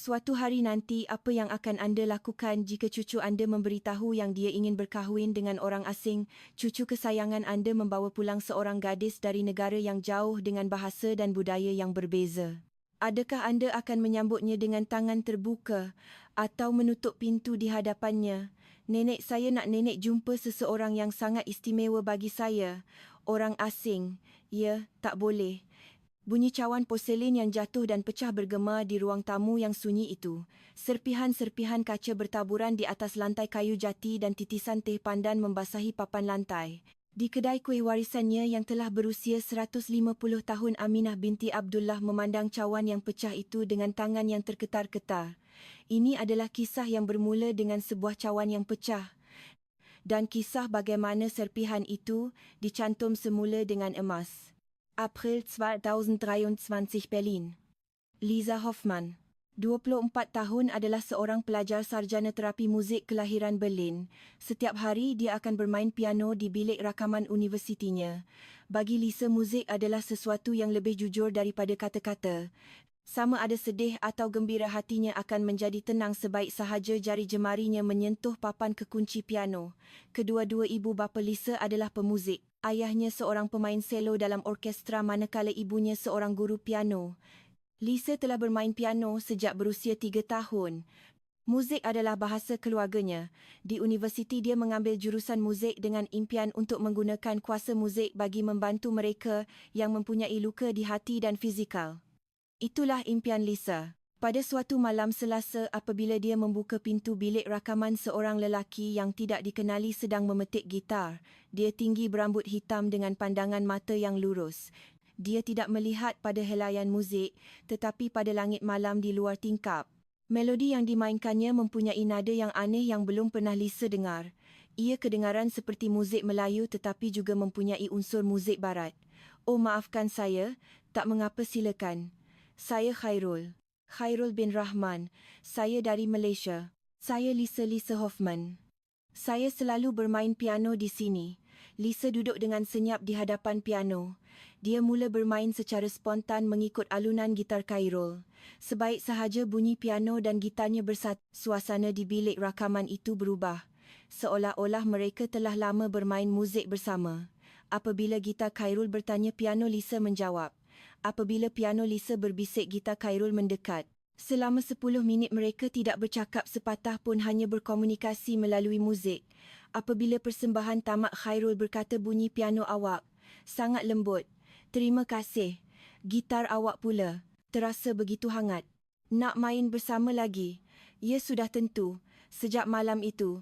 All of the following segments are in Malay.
Suatu hari nanti, apa yang akan anda lakukan jika cucu anda memberitahu yang dia ingin berkahwin dengan orang asing? Cucu kesayangan anda membawa pulang seorang gadis dari negara yang jauh dengan bahasa dan budaya yang berbeza. Adakah anda akan menyambutnya dengan tangan terbuka atau menutup pintu di hadapannya? Nenek saya nak nenek jumpa seseorang yang sangat istimewa bagi saya. Orang asing. Ya, tak boleh. Bunyi cawan porselin yang jatuh dan pecah bergema di ruang tamu yang sunyi itu. Serpihan-serpihan kaca bertaburan di atas lantai kayu jati dan titisan teh pandan membasahi papan lantai. Di kedai kuih warisannya yang telah berusia 150 tahun, Aminah binti Abdullah memandang cawan yang pecah itu dengan tangan yang terketar-ketar. Ini adalah kisah yang bermula dengan sebuah cawan yang pecah. Dan kisah bagaimana serpihan itu dicantum semula dengan emas. April 2023 Berlin. Lisa Hoffmann, 24 tahun, adalah seorang pelajar sarjana terapi muzik kelahiran Berlin. Setiap hari dia akan bermain piano di bilik rakaman universitinya. Bagi Lisa, muzik adalah sesuatu yang lebih jujur daripada kata-kata. Sama ada sedih atau gembira, hatinya akan menjadi tenang sebaik sahaja jari jemarinya menyentuh papan kekunci piano. Kedua-dua ibu bapa Lisa adalah pemuzik. Ayahnya seorang pemain selo dalam orkestra manakala ibunya seorang guru piano. Lisa telah bermain piano sejak berusia 3 tahun. Muzik adalah bahasa keluarganya. Di universiti dia mengambil jurusan muzik dengan impian untuk menggunakan kuasa muzik bagi membantu mereka yang mempunyai luka di hati dan fizikal. Itulah impian Lisa. Pada suatu malam Selasa, apabila dia membuka pintu bilik rakaman, seorang lelaki yang tidak dikenali sedang memetik gitar. Dia tinggi, berambut hitam dengan pandangan mata yang lurus. Dia tidak melihat pada helaian muzik, tetapi pada langit malam di luar tingkap. Melodi yang dimainkannya mempunyai nada yang aneh yang belum pernah Lisa dengar. Ia kedengaran seperti muzik Melayu tetapi juga mempunyai unsur muzik barat. Oh, maafkan saya. Tak mengapa, silakan. Saya Khairul bin Rahman. Saya dari Malaysia. Saya Lisa Hoffmann. Saya selalu bermain piano di sini. Lisa duduk dengan senyap di hadapan piano. Dia mula bermain secara spontan mengikut alunan gitar Khairul. Sebaik sahaja bunyi piano dan gitarnya bersatu, suasana di bilik rakaman itu berubah. Seolah-olah mereka telah lama bermain muzik bersama. Apabila gitar Khairul bertanya, piano Lisa menjawab. Apabila piano Lisa berbisik, gitar Khairul mendekat. Selama 10 minit mereka tidak bercakap sepatah pun, hanya berkomunikasi melalui muzik. Apabila persembahan tamat, Khairul berkata, bunyi piano awak sangat lembut. Terima kasih. Gitar awak pula terasa begitu hangat. Nak main bersama lagi? Ya, sudah tentu. Sejak malam itu,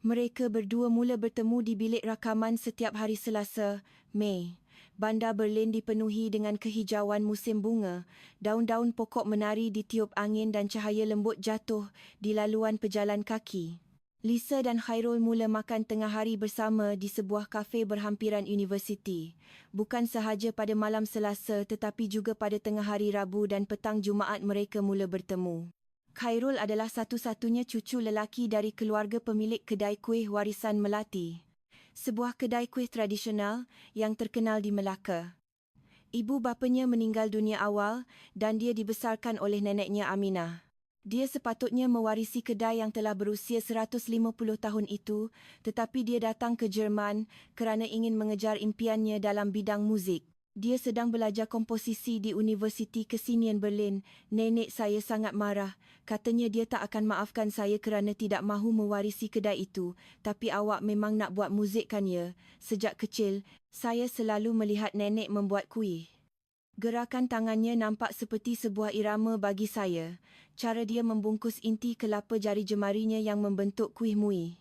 mereka berdua mula bertemu di bilik rakaman setiap hari Selasa, Mei. Bandar Berlin dipenuhi dengan kehijauan musim bunga. Daun-daun pokok menari ditiup angin dan cahaya lembut jatuh di laluan pejalan kaki. Lisa dan Khairul mula makan tengah hari bersama di sebuah kafe berhampiran universiti. Bukan sahaja pada malam Selasa tetapi juga pada tengah hari Rabu dan petang Jumaat mereka mula bertemu. Khairul adalah satu-satunya cucu lelaki dari keluarga pemilik kedai kuih warisan Melati, sebuah kedai kuih tradisional yang terkenal di Melaka. Ibu bapanya meninggal dunia awal dan dia dibesarkan oleh neneknya Aminah. Dia sepatutnya mewarisi kedai yang telah berusia 150 tahun itu, tetapi dia datang ke Jerman kerana ingin mengejar impiannya dalam bidang muzik. Dia sedang belajar komposisi di Universiti Kesenian Berlin. Nenek saya sangat marah. Katanya dia tak akan maafkan saya kerana tidak mahu mewarisi kedai itu. Tapi awak memang nak buat muzik, kan ya? Sejak kecil, saya selalu melihat nenek membuat kuih. Gerakan tangannya nampak seperti sebuah irama bagi saya. Cara dia membungkus inti kelapa jari jemarinya yang membentuk kuih muih.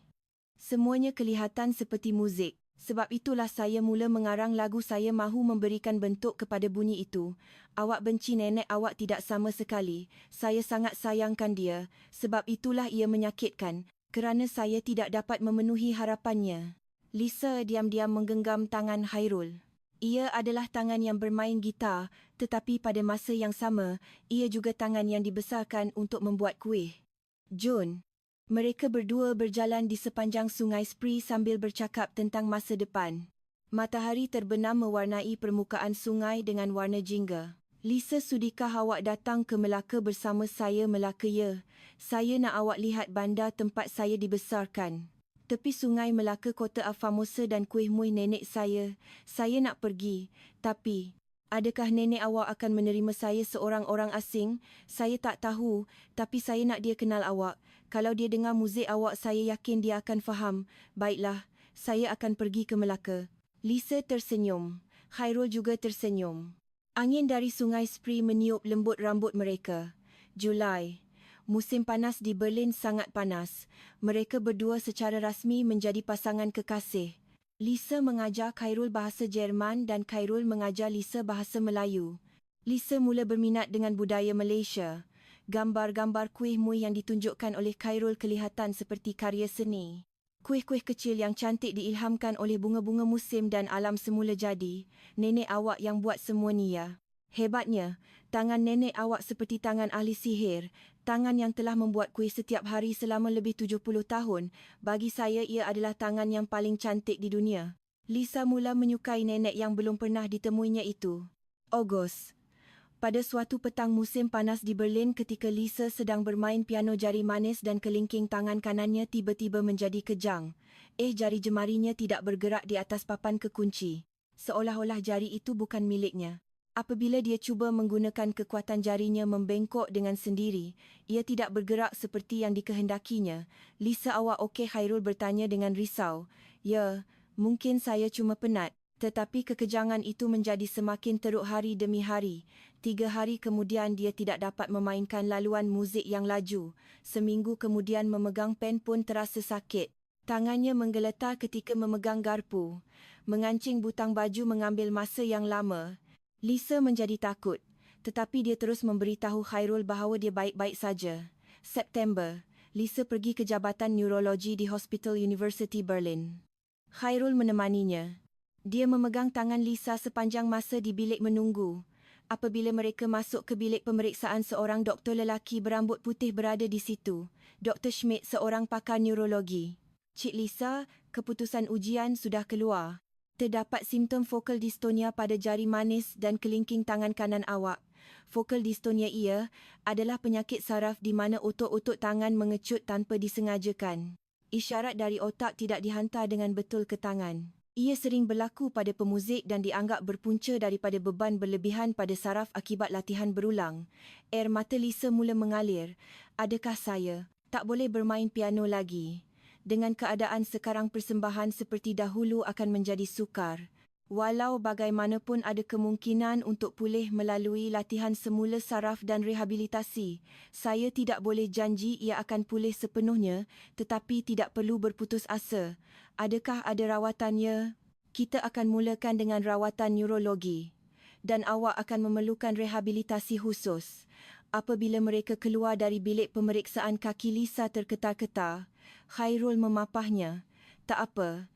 Semuanya kelihatan seperti muzik. Sebab itulah saya mula mengarang lagu. Saya mahu memberikan bentuk kepada bunyi itu. Awak benci nenek awak? Tidak sama sekali. Saya sangat sayangkan dia. Sebab itulah ia menyakitkan, kerana saya tidak dapat memenuhi harapannya. Lisa diam-diam menggenggam tangan Khairul. Ia adalah tangan yang bermain gitar, tetapi pada masa yang sama, ia juga tangan yang dibesarkan untuk membuat kuih. Jun. Mereka berdua berjalan di sepanjang Sungai Spree sambil bercakap tentang masa depan. Matahari terbenam mewarnai permukaan sungai dengan warna jingga. Lisa, sudikah awak datang ke Melaka bersama saya? Melaka, ya. Saya nak awak lihat bandar tempat saya dibesarkan. Tepi Sungai Melaka, Kota Afamosa dan Kuih Muih nenek saya. Saya nak pergi. Tapi, adakah nenek awak akan menerima saya seorang orang asing? Saya tak tahu, tapi saya nak dia kenal awak. Kalau dia dengar muzik awak, saya yakin dia akan faham. Baiklah, saya akan pergi ke Melaka. Lisa tersenyum. Khairul juga tersenyum. Angin dari Sungai Spree meniup lembut rambut mereka. Julai. Musim panas di Berlin sangat panas. Mereka berdua secara rasmi menjadi pasangan kekasih. Lisa mengajar Khairul bahasa Jerman dan Khairul mengajar Lisa bahasa Melayu. Lisa mula berminat dengan budaya Malaysia. Gambar-gambar kuih muih yang ditunjukkan oleh Khairul kelihatan seperti karya seni. Kuih-kuih kecil yang cantik diilhamkan oleh bunga-bunga musim dan alam semula jadi. Nenek awak yang buat semua ni, ya. Hebatnya, tangan nenek awak seperti tangan ahli sihir. Tangan yang telah membuat kuih setiap hari selama lebih 70 tahun. Bagi saya, ia adalah tangan yang paling cantik di dunia. Lisa mula menyukai nenek yang belum pernah ditemuinya itu. Ogos. Pada suatu petang musim panas di Berlin ketika Lisa sedang bermain piano, jari manis dan kelingking tangan kanannya tiba-tiba menjadi kejang. Jari jemarinya tidak bergerak di atas papan kekunci. Seolah-olah jari itu bukan miliknya. Apabila dia cuba menggunakan kekuatan jarinya membengkok dengan sendiri, ia tidak bergerak seperti yang dikehendakinya. Lisa, awak okey? Khairul bertanya dengan risau. Ya, mungkin saya cuma penat. Tetapi kekejangan itu menjadi semakin teruk hari demi hari. 3 hari kemudian dia tidak dapat memainkan laluan muzik yang laju. Seminggu kemudian memegang pen pun terasa sakit. Tangannya menggeletar ketika memegang garpu. Mengancing butang baju mengambil masa yang lama. Lisa menjadi takut. Tetapi dia terus memberitahu Khairul bahawa dia baik-baik saja. September, Lisa pergi ke Jabatan Neurologi di Hospital University Berlin. Khairul menemaninya. Dia memegang tangan Lisa sepanjang masa di bilik menunggu. Apabila mereka masuk ke bilik pemeriksaan, seorang doktor lelaki berambut putih berada di situ. Dr. Schmidt, seorang pakar neurologi. Cik Lisa, keputusan ujian sudah keluar. Terdapat simptom focal dystonia pada jari manis dan kelingking tangan kanan awak. Focal dystonia ia adalah penyakit saraf di mana otot-otot tangan mengecut tanpa disengajakan. Isyarat dari otak tidak dihantar dengan betul ke tangan. Ia sering berlaku pada pemuzik dan dianggap berpunca daripada beban berlebihan pada saraf akibat latihan berulang. Air mata Lisa mula mengalir. Adakah saya tak boleh bermain piano lagi? Dengan keadaan sekarang, persembahan seperti dahulu akan menjadi sukar. Walau bagaimanapun ada kemungkinan untuk pulih melalui latihan semula saraf dan rehabilitasi. Saya tidak boleh janji ia akan pulih sepenuhnya, tetapi tidak perlu berputus asa. Adakah ada rawatannya? Kita akan mulakan dengan rawatan neurologi. Dan awak akan memerlukan rehabilitasi khusus. Apabila mereka keluar dari bilik pemeriksaan, kaki Lisa terketar-ketar. Khairul memapahnya. Tak apa,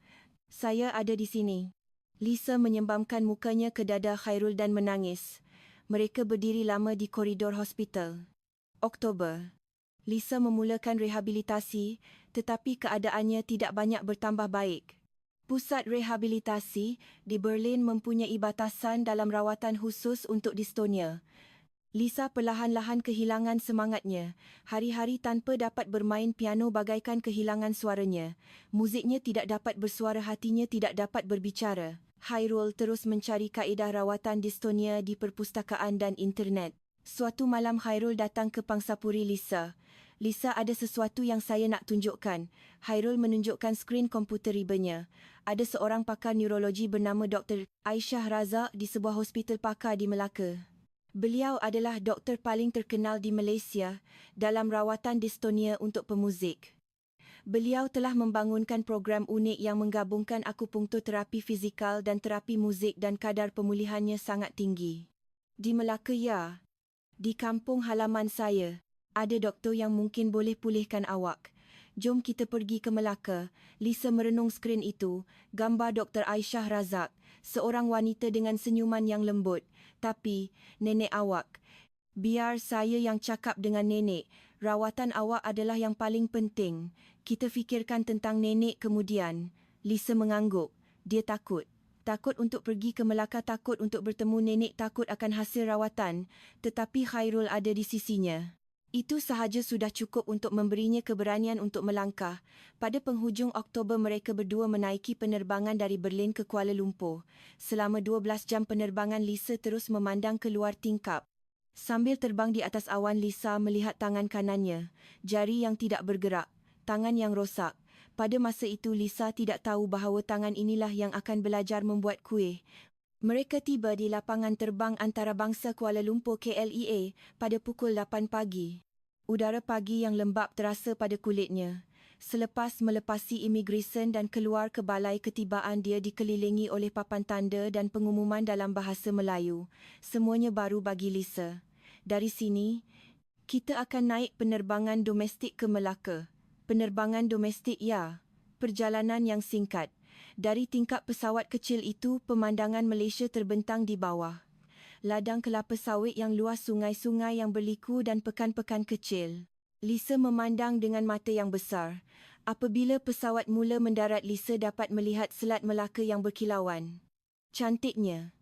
saya ada di sini. Lisa menyembamkan mukanya ke dada Khairul dan menangis. Mereka berdiri lama di koridor hospital. Oktober. Lisa memulakan rehabilitasi, tetapi keadaannya tidak banyak bertambah baik. Pusat rehabilitasi di Berlin mempunyai batasan dalam rawatan khusus untuk dystonia. Lisa perlahan-lahan kehilangan semangatnya. Hari-hari tanpa dapat bermain piano bagaikan kehilangan suaranya. Muziknya tidak dapat bersuara, hatinya tidak dapat berbicara. Khairul terus mencari kaedah rawatan dystonia di perpustakaan dan internet. Suatu malam Khairul datang ke pangsapuri Lisa. Lisa, ada sesuatu yang saya nak tunjukkan. Khairul menunjukkan skrin komputer ribanya. Ada seorang pakar neurologi bernama Dr. Aisyah Razak di sebuah hospital pakar di Melaka. Beliau adalah doktor paling terkenal di Malaysia dalam rawatan dystonia untuk pemuzik. Beliau telah membangunkan program unik yang menggabungkan akupunktur, terapi fizikal dan terapi muzik, dan kadar pemulihannya sangat tinggi. Di Melaka, ya. Di kampung halaman saya, ada doktor yang mungkin boleh pulihkan awak. Jom kita pergi ke Melaka. Lisa merenung skrin itu. Gambar Dr. Aisyah Razak, seorang wanita dengan senyuman yang lembut. Tapi, nenek awak. Biar saya yang cakap dengan nenek. Rawatan awak adalah yang paling penting. Kita fikirkan tentang nenek kemudian. Lisa mengangguk. Dia takut. Takut untuk pergi ke Melaka, takut untuk bertemu nenek, takut akan hasil rawatan, tetapi Khairul ada di sisinya. Itu sahaja sudah cukup untuk memberinya keberanian untuk melangkah. Pada penghujung Oktober mereka berdua menaiki penerbangan dari Berlin ke Kuala Lumpur. Selama 12 jam penerbangan, Lisa terus memandang keluar tingkap. Sambil terbang di atas awan, Lisa melihat tangan kanannya, jari yang tidak bergerak, tangan yang rosak. Pada masa itu Lisa tidak tahu bahawa tangan inilah yang akan belajar membuat kuih. Mereka tiba di lapangan terbang antarabangsa Kuala Lumpur KLEA pada pukul 8 pagi. Udara pagi yang lembap terasa pada kulitnya. Selepas melepasi imigresen dan keluar ke balai ketibaan, dia dikelilingi oleh papan tanda dan pengumuman dalam bahasa Melayu. Semuanya baru bagi Lisa. Dari sini, kita akan naik penerbangan domestik ke Melaka. Penerbangan domestik, ya. Perjalanan yang singkat. Dari tingkap pesawat kecil itu, pemandangan Malaysia terbentang di bawah. Ladang kelapa sawit yang luas, sungai-sungai yang berliku dan pekan-pekan kecil. Lisa memandang dengan mata yang besar. Apabila pesawat mula mendarat, Lisa dapat melihat Selat Melaka yang berkilauan. Cantiknya.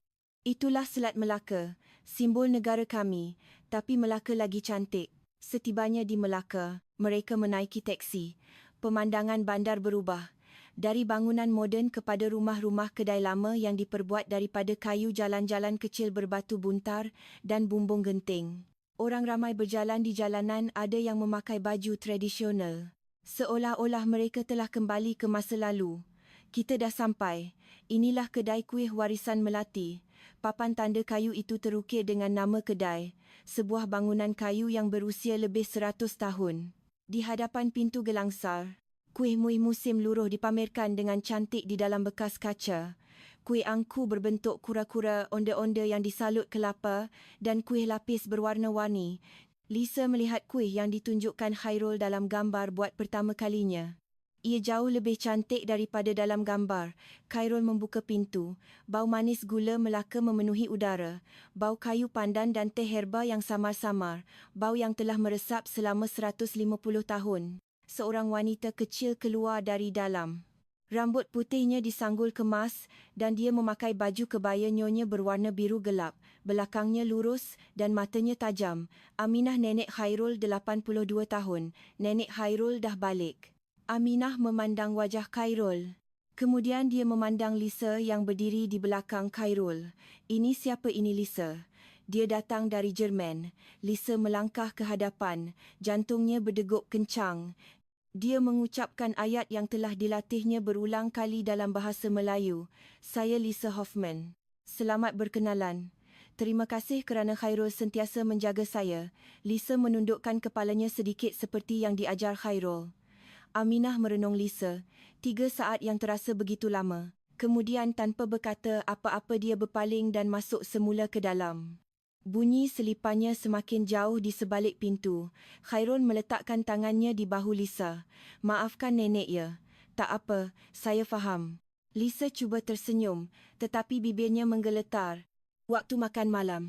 Itulah Selat Melaka, simbol negara kami, tapi Melaka lagi cantik. Setibanya di Melaka, mereka menaiki teksi. Pemandangan bandar berubah. Dari bangunan moden kepada rumah-rumah kedai lama yang diperbuat daripada kayu, jalan-jalan kecil berbatu buntar dan bumbung genting. Orang ramai berjalan di jalanan, ada yang memakai baju tradisional. Seolah-olah mereka telah kembali ke masa lalu. Kita dah sampai. Inilah kedai kuih warisan Melati. Papan tanda kayu itu terukir dengan nama kedai. Sebuah bangunan kayu yang berusia lebih 100 tahun. Di hadapan pintu gelangsar, kuih-muih musim luruh dipamerkan dengan cantik di dalam bekas kaca. Kuih angku berbentuk kura-kura, onde-onde yang disalut kelapa dan kuih lapis berwarna-warni. Lisa melihat kuih yang ditunjukkan Khairul dalam gambar buat pertama kalinya. Ia jauh lebih cantik daripada dalam gambar. Khairul membuka pintu. Bau manis gula Melaka memenuhi udara. Bau kayu pandan dan teh herba yang samar-samar. Bau yang telah meresap selama 150 tahun. Seorang wanita kecil keluar dari dalam. Rambut putihnya disanggul kemas dan dia memakai baju kebaya nyonya berwarna biru gelap. Belakangnya lurus dan matanya tajam. Aminah, nenek Khairul, 82 tahun. Nenek Khairul dah balik. Aminah memandang wajah Khairul. Kemudian dia memandang Lisa yang berdiri di belakang Khairul. Ini siapa ini Lisa? Dia datang dari Jerman. Lisa melangkah ke hadapan. Jantungnya berdegup kencang. Dia mengucapkan ayat yang telah dilatihnya berulang kali dalam bahasa Melayu. Saya Lisa Hoffman. Selamat berkenalan. Terima kasih kerana Khairul sentiasa menjaga saya. Lisa menundukkan kepalanya sedikit seperti yang diajar Khairul. Aminah merenung Lisa. 3 saat yang terasa begitu lama. Kemudian tanpa berkata apa-apa dia berpaling dan masuk semula ke dalam. Bunyi selipannya semakin jauh di sebalik pintu. Khairul meletakkan tangannya di bahu Lisa. Maafkan nenek ya. Tak apa, saya faham. Lisa cuba tersenyum, tetapi bibirnya menggeletar. Waktu makan malam.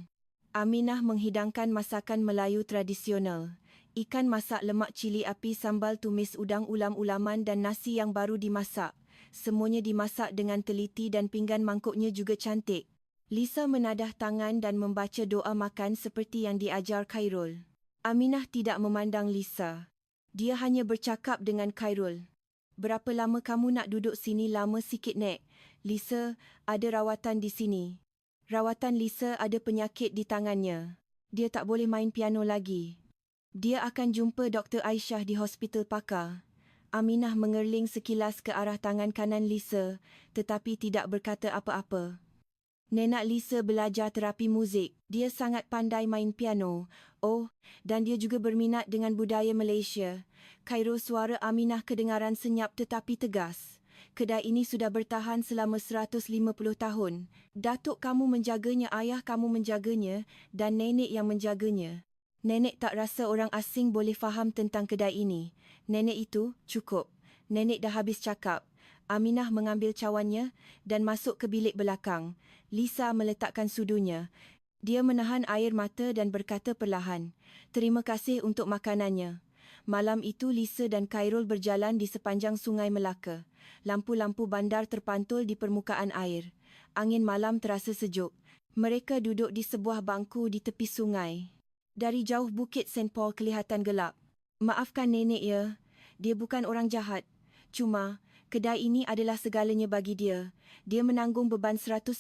Aminah menghidangkan masakan Melayu tradisional. Ikan masak lemak cili api, sambal tumis udang, ulam-ulaman dan nasi yang baru dimasak. Semuanya dimasak dengan teliti dan pinggan mangkuknya juga cantik. Lisa menadah tangan dan membaca doa makan seperti yang diajar Khairul. Aminah tidak memandang Lisa. Dia hanya bercakap dengan Khairul. Berapa lama kamu nak duduk sini? Lama sikit, Nek. Lisa, ada rawatan di sini. Rawatan Lisa ada penyakit di tangannya. Dia tak boleh main piano lagi. Dia akan jumpa Dr. Aisyah di hospital pakar. Aminah mengerling sekilas ke arah tangan kanan Lisa, tetapi tidak berkata apa-apa. Nenek Lisa belajar terapi muzik. Dia sangat pandai main piano. Oh, dan dia juga berminat dengan budaya Malaysia. Khairul, suara Aminah kedengaran senyap tetapi tegas. Kedai ini sudah bertahan selama 150 tahun. Datuk kamu menjaganya, ayah kamu menjaganya dan nenek yang menjaganya. Nenek tak rasa orang asing boleh faham tentang kedai ini. Nenek itu cukup. Nenek dah habis cakap. Aminah mengambil cawannya dan masuk ke bilik belakang. Lisa meletakkan sudunya. Dia menahan air mata dan berkata perlahan, "Terima kasih untuk makanannya." Malam itu Lisa dan Khairul berjalan di sepanjang Sungai Melaka. Lampu-lampu bandar terpantul di permukaan air. Angin malam terasa sejuk. Mereka duduk di sebuah bangku di tepi sungai. Dari jauh Bukit St. Paul kelihatan gelap. Maafkan nenek ya, dia bukan orang jahat. Cuma, kedai ini adalah segalanya bagi dia. Dia menanggung beban 150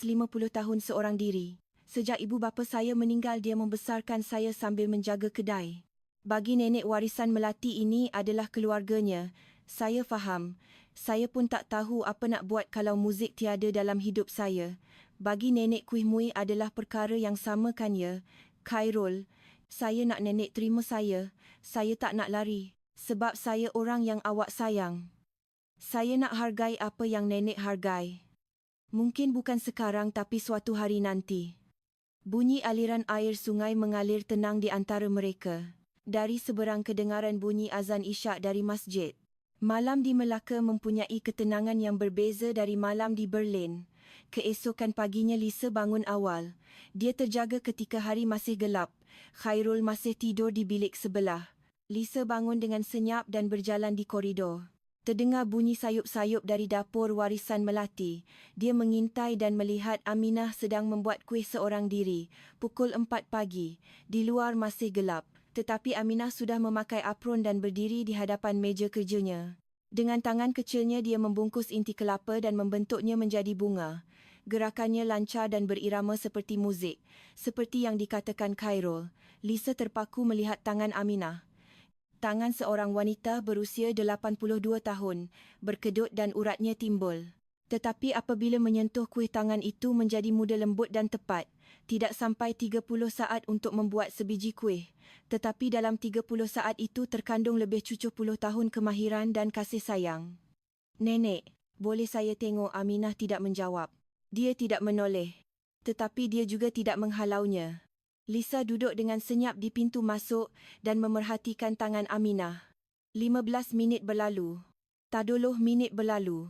tahun seorang diri. Sejak ibu bapa saya meninggal, dia membesarkan saya sambil menjaga kedai. Bagi nenek, warisan melati ini adalah keluarganya. Saya faham. Saya pun tak tahu apa nak buat kalau muzik tiada dalam hidup saya. Bagi nenek, kuih muih adalah perkara yang sama kan ya? Khairul, saya nak nenek terima saya. Saya tak nak lari. Sebab saya orang yang awak sayang. Saya nak hargai apa yang nenek hargai. Mungkin bukan sekarang tapi suatu hari nanti. Bunyi aliran air sungai mengalir tenang di antara mereka. Dari seberang kedengaran bunyi azan isyak dari masjid. Malam di Melaka mempunyai ketenangan yang berbeza dari malam di Berlin. Keesokan paginya Lisa bangun awal. Dia terjaga ketika hari masih gelap. Khairul masih tidur di bilik sebelah. Lisa bangun dengan senyap dan berjalan di koridor. Terdengar bunyi sayup-sayup dari dapur warisan melati. Dia mengintai dan melihat Aminah sedang membuat kuih seorang diri. Pukul 4 pagi. Di luar masih gelap. Tetapi Aminah sudah memakai apron dan berdiri di hadapan meja kerjanya. Dengan tangan kecilnya dia membungkus inti kelapa dan membentuknya menjadi bunga. Gerakannya lancar dan berirama seperti muzik. Seperti yang dikatakan Khairul. Lisa terpaku melihat tangan Aminah. Tangan seorang wanita berusia 82 tahun, berkedut dan uratnya timbul. Tetapi apabila menyentuh kuih, tangan itu menjadi muda, lembut dan tepat. Tidak sampai 30 saat untuk membuat sebiji kuih. Tetapi dalam 30 saat itu terkandung lebih 70 tahun kemahiran dan kasih sayang. Nenek, boleh saya tengok? Aminah tidak menjawab. Dia tidak menoleh. Tetapi dia juga tidak menghalaunya. Lisa duduk dengan senyap di pintu masuk dan memerhatikan tangan Aminah. 15 minit berlalu. 30 minit berlalu.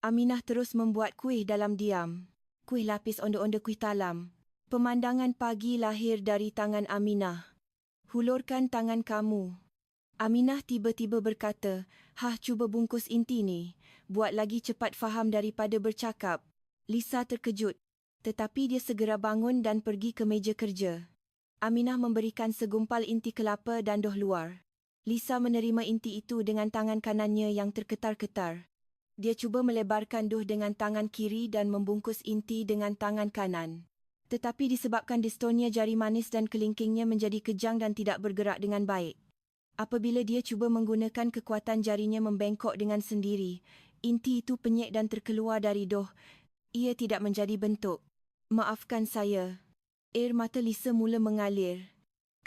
Aminah terus membuat kuih dalam diam. Kuih lapis onda-onda kuih talam. Pemandangan pagi lahir dari tangan Aminah. Hulurkan tangan kamu. Aminah tiba-tiba berkata, cuba bungkus inti ni. Buat lagi cepat faham daripada bercakap. Lisa terkejut. Tetapi dia segera bangun dan pergi ke meja kerja. Aminah memberikan segumpal inti kelapa dan doh luar. Lisa menerima inti itu dengan tangan kanannya yang terketar-ketar. Dia cuba melebarkan doh dengan tangan kiri dan membungkus inti dengan tangan kanan. Tetapi disebabkan distonia jari manis dan kelingkingnya menjadi kejang dan tidak bergerak dengan baik. Apabila dia cuba menggunakan kekuatan, jarinya membengkok dengan sendiri. Inti itu penyek dan terkeluar dari doh. Ia tidak menjadi bentuk. Maafkan saya. Air mata Lisa mula mengalir.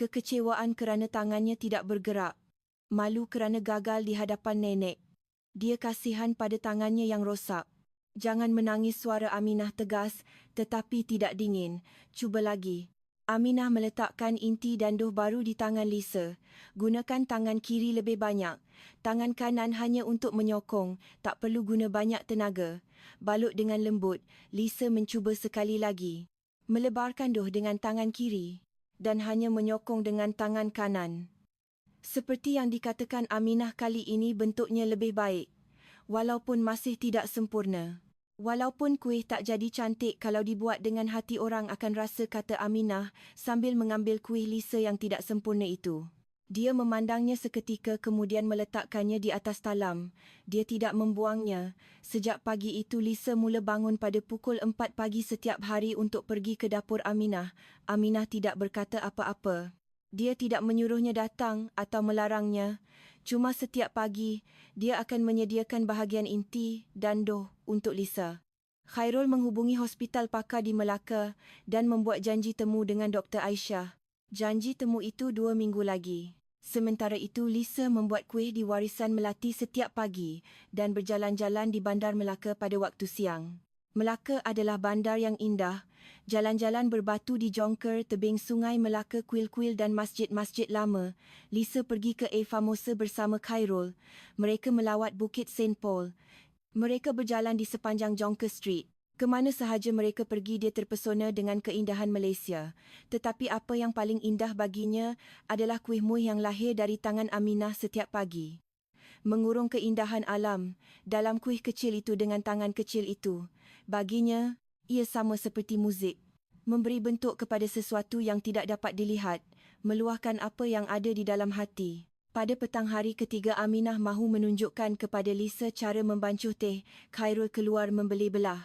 Kekecewaan kerana tangannya tidak bergerak. Malu kerana gagal di hadapan nenek. Dia kasihan pada tangannya yang rosak. Jangan menangis, suara Aminah tegas tetapi tidak dingin. Cuba lagi. Aminah meletakkan inti dan doh baru di tangan Lisa. Gunakan tangan kiri lebih banyak. Tangan kanan hanya untuk menyokong. Tak perlu guna banyak tenaga. Balut dengan lembut. Lisa mencuba sekali lagi. Melebarkan doh dengan tangan kiri dan hanya menyokong dengan tangan kanan. Seperti yang dikatakan Aminah, kali ini bentuknya lebih baik. Walaupun masih tidak sempurna. Walaupun kuih tak jadi cantik kalau dibuat dengan hati, orang akan rasa, kata Aminah sambil mengambil kuih Lisa yang tidak sempurna itu. Dia memandangnya seketika kemudian meletakkannya di atas talam. Dia tidak membuangnya. Sejak pagi itu Lisa mula bangun pada pukul 4 pagi setiap hari untuk pergi ke dapur Aminah. Aminah tidak berkata apa-apa. Dia tidak menyuruhnya datang atau melarangnya. Cuma setiap pagi, dia akan menyediakan bahagian inti dan doh untuk Lisa. Khairul menghubungi hospital pakar di Melaka dan membuat janji temu dengan Dr. Aisyah. Janji temu itu 2 minggu lagi. Sementara itu Lisa membuat kuih di warisan melati setiap pagi dan berjalan-jalan di bandar Melaka pada waktu siang. Melaka adalah bandar yang indah. Jalan-jalan berbatu di jongker tebing sungai Melaka, kuil-kuil dan masjid-masjid lama. Lisa pergi ke Famosa bersama Khairul. Mereka melawat Bukit St. Paul. Mereka berjalan di sepanjang Jonker Street. Kemana sahaja mereka pergi, dia terpesona dengan keindahan Malaysia. Tetapi apa yang paling indah baginya adalah kuih muih yang lahir dari tangan Aminah setiap pagi. Mengurung keindahan alam dalam kuih kecil itu dengan tangan kecil itu. Baginya, Ia sama seperti muzik, memberi bentuk kepada sesuatu yang tidak dapat dilihat, meluahkan apa yang ada di dalam hati. Pada petang hari ketiga Aminah mahu menunjukkan kepada Lisa cara membancuh teh, Khairul keluar membeli belah.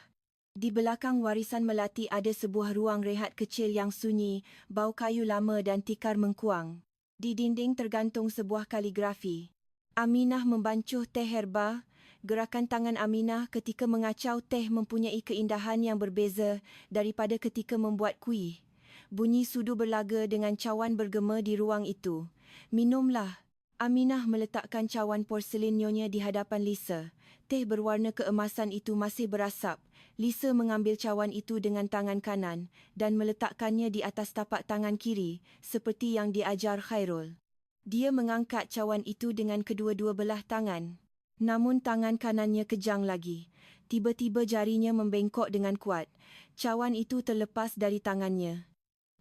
Di belakang warisan melati ada sebuah ruang rehat kecil yang sunyi, bau kayu lama dan tikar mengkuang. Di dinding tergantung sebuah kaligrafi. Aminah membancuh teh herba. Gerakan tangan Aminah ketika mengacau teh mempunyai keindahan yang berbeza daripada ketika membuat kuih. Bunyi sudu berlaga dengan cawan bergema di ruang itu. Minumlah. Aminah meletakkan cawan porselin nyonya di hadapan Lisa. Teh berwarna keemasan itu masih berasap. Lisa mengambil cawan itu dengan tangan kanan dan meletakkannya di atas tapak tangan kiri, seperti yang diajar Khairul. Dia mengangkat cawan itu dengan kedua-dua belah tangan. Namun tangan kanannya kejang lagi. Tiba-tiba jarinya membengkok dengan kuat. Cawan itu terlepas dari tangannya.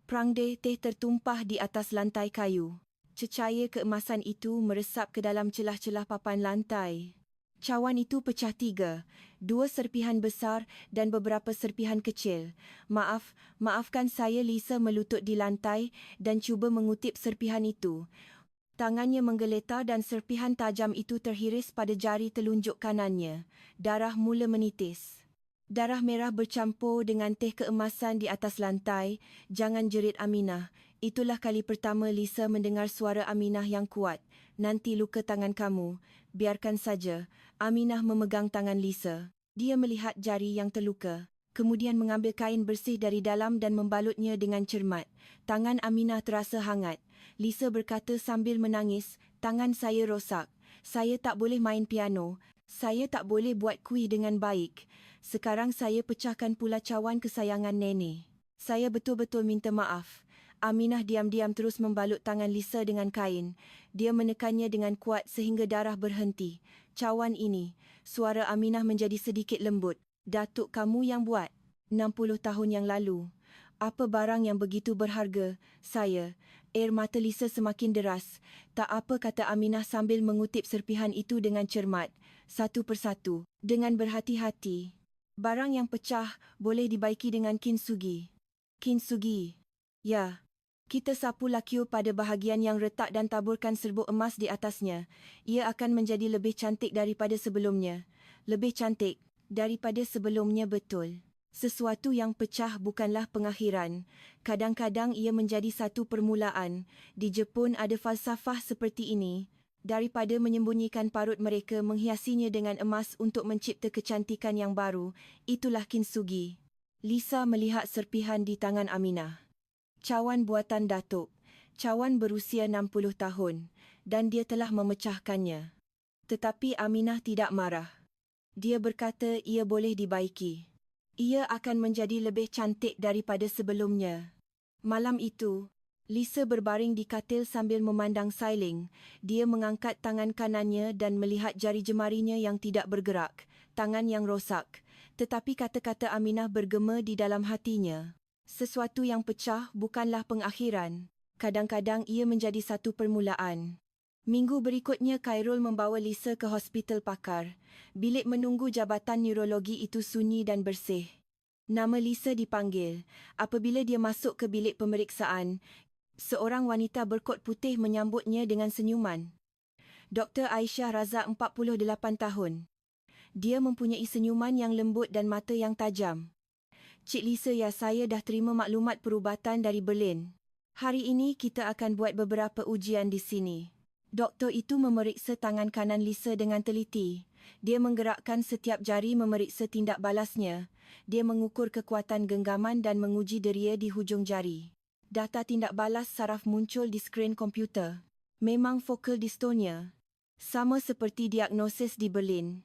Prangde teh tertumpah di atas lantai kayu. Cecahaya keemasan itu meresap ke dalam celah-celah papan lantai. Cawan itu pecah 3, 2 serpihan besar dan beberapa serpihan kecil. Maafkan saya. Lisa melutut di lantai dan cuba mengutip serpihan itu. Tangannya menggeletar dan serpihan tajam itu terhiris pada jari telunjuk kanannya. Darah mula menitis. Darah merah bercampur dengan teh keemasan di atas lantai. Jangan, jerit Aminah. Itulah kali pertama Lisa mendengar suara Aminah yang kuat. Nanti luka tangan kamu. Biarkan saja. Aminah memegang tangan Lisa. Dia melihat jari yang terluka. Kemudian mengambil kain bersih dari dalam dan membalutnya dengan cermat. Tangan Aminah terasa hangat. Lisa berkata sambil menangis, tangan saya rosak. Saya tak boleh main piano. Saya tak boleh buat kuih dengan baik. Sekarang saya pecahkan pula cawan kesayangan nenek. Saya betul-betul minta maaf. Aminah diam-diam terus membalut tangan Lisa dengan kain. Dia menekannya dengan kuat sehingga darah berhenti. Cawan ini, suara Aminah menjadi sedikit lembut. Datuk kamu yang buat? 60 tahun yang lalu. Apa barang yang begitu berharga? Saya. Air mata Lisa semakin deras. Tak apa, kata Aminah sambil mengutip serpihan itu dengan cermat. Satu persatu. Dengan berhati-hati. Barang yang pecah boleh dibaiki dengan kintsugi. Kintsugi. Ya. Kita sapu lakiu pada bahagian yang retak dan taburkan serbuk emas di atasnya. Ia akan menjadi lebih cantik daripada sebelumnya. Lebih cantik daripada sebelumnya, betul. Sesuatu yang pecah bukanlah pengakhiran. Kadang-kadang ia menjadi satu permulaan. Di Jepun ada falsafah seperti ini. Daripada menyembunyikan parut, mereka menghiasinya dengan emas untuk mencipta kecantikan yang baru. Itulah kintsugi. Lisa melihat serpihan di tangan Aminah. Cawan buatan Datuk. Cawan berusia 60 tahun dan dia telah memecahkannya. Tetapi Aminah tidak marah. Dia berkata ia boleh dibaiki. Ia akan menjadi lebih cantik daripada sebelumnya. Malam itu, Lisa berbaring di katil sambil memandang sailing. Dia mengangkat tangan kanannya dan melihat jari jemarinya yang tidak bergerak, tangan yang rosak. Tetapi kata-kata Aminah bergema di dalam hatinya. Sesuatu yang pecah bukanlah pengakhiran. Kadang-kadang ia menjadi satu permulaan. Minggu berikutnya Khairul membawa Lisa ke hospital pakar. Bilik menunggu jabatan neurologi itu sunyi dan bersih. Nama Lisa dipanggil. Apabila dia masuk ke bilik pemeriksaan, seorang wanita berkot putih menyambutnya dengan senyuman. Dr. Aisyah Razak, 48 tahun. Dia mempunyai senyuman yang lembut dan mata yang tajam. Cik Lisa, ya, saya dah terima maklumat perubatan dari Berlin. Hari ini kita akan buat beberapa ujian di sini. Doktor itu memeriksa tangan kanan Lisa dengan teliti. Dia menggerakkan setiap jari memeriksa tindak balasnya. Dia mengukur kekuatan genggaman dan menguji deria di hujung jari. Data tindak balas saraf muncul di skrin komputer. Memang focal dystonia. Sama seperti diagnosis di Berlin.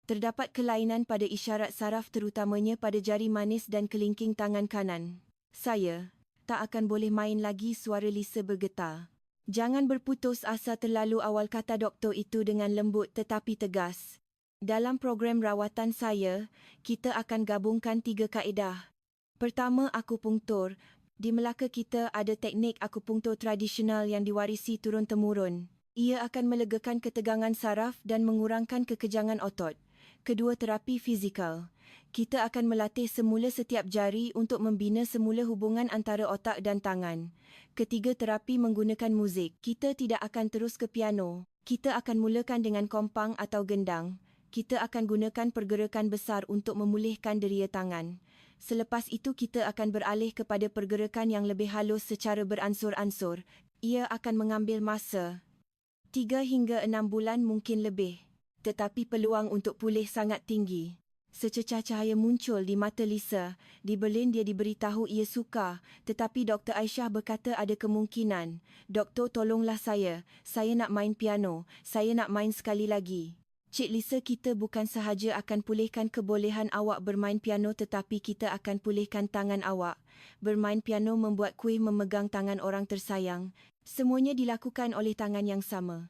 Terdapat kelainan pada isyarat saraf terutamanya pada jari manis dan kelingking tangan kanan. Saya tak akan boleh main lagi, suara Lisa bergetar. Jangan berputus asa terlalu awal, kata doktor itu dengan lembut tetapi tegas. Dalam program rawatan saya, kita akan gabungkan 3 kaedah. Pertama, akupunktur. Di Melaka kita ada teknik akupunktur tradisional yang diwarisi turun-temurun. Ia akan melegakan ketegangan saraf dan mengurangkan kekejangan otot. Kedua, terapi fizikal. Kita akan melatih semula setiap jari untuk membina semula hubungan antara otak dan tangan. Ketiga, terapi menggunakan muzik. Kita tidak akan terus ke piano. Kita akan mulakan dengan kompang atau gendang. Kita akan gunakan pergerakan besar untuk memulihkan deria tangan. Selepas itu kita akan beralih kepada pergerakan yang lebih halus secara beransur-ansur. Ia akan mengambil masa 3 hingga 6 bulan mungkin lebih. Tetapi peluang untuk pulih sangat tinggi. Secercah cahaya muncul di mata Lisa. Di Berlin dia diberitahu ia suka, tetapi Dr. Aisyah berkata ada kemungkinan. Doktor, tolonglah saya nak main piano, saya nak main sekali lagi. Cik Lisa, kita bukan sahaja akan pulihkan kebolehan awak bermain piano tetapi kita akan pulihkan tangan awak. Bermain piano, membuat kuih, memegang tangan orang tersayang. Semuanya dilakukan oleh tangan yang sama.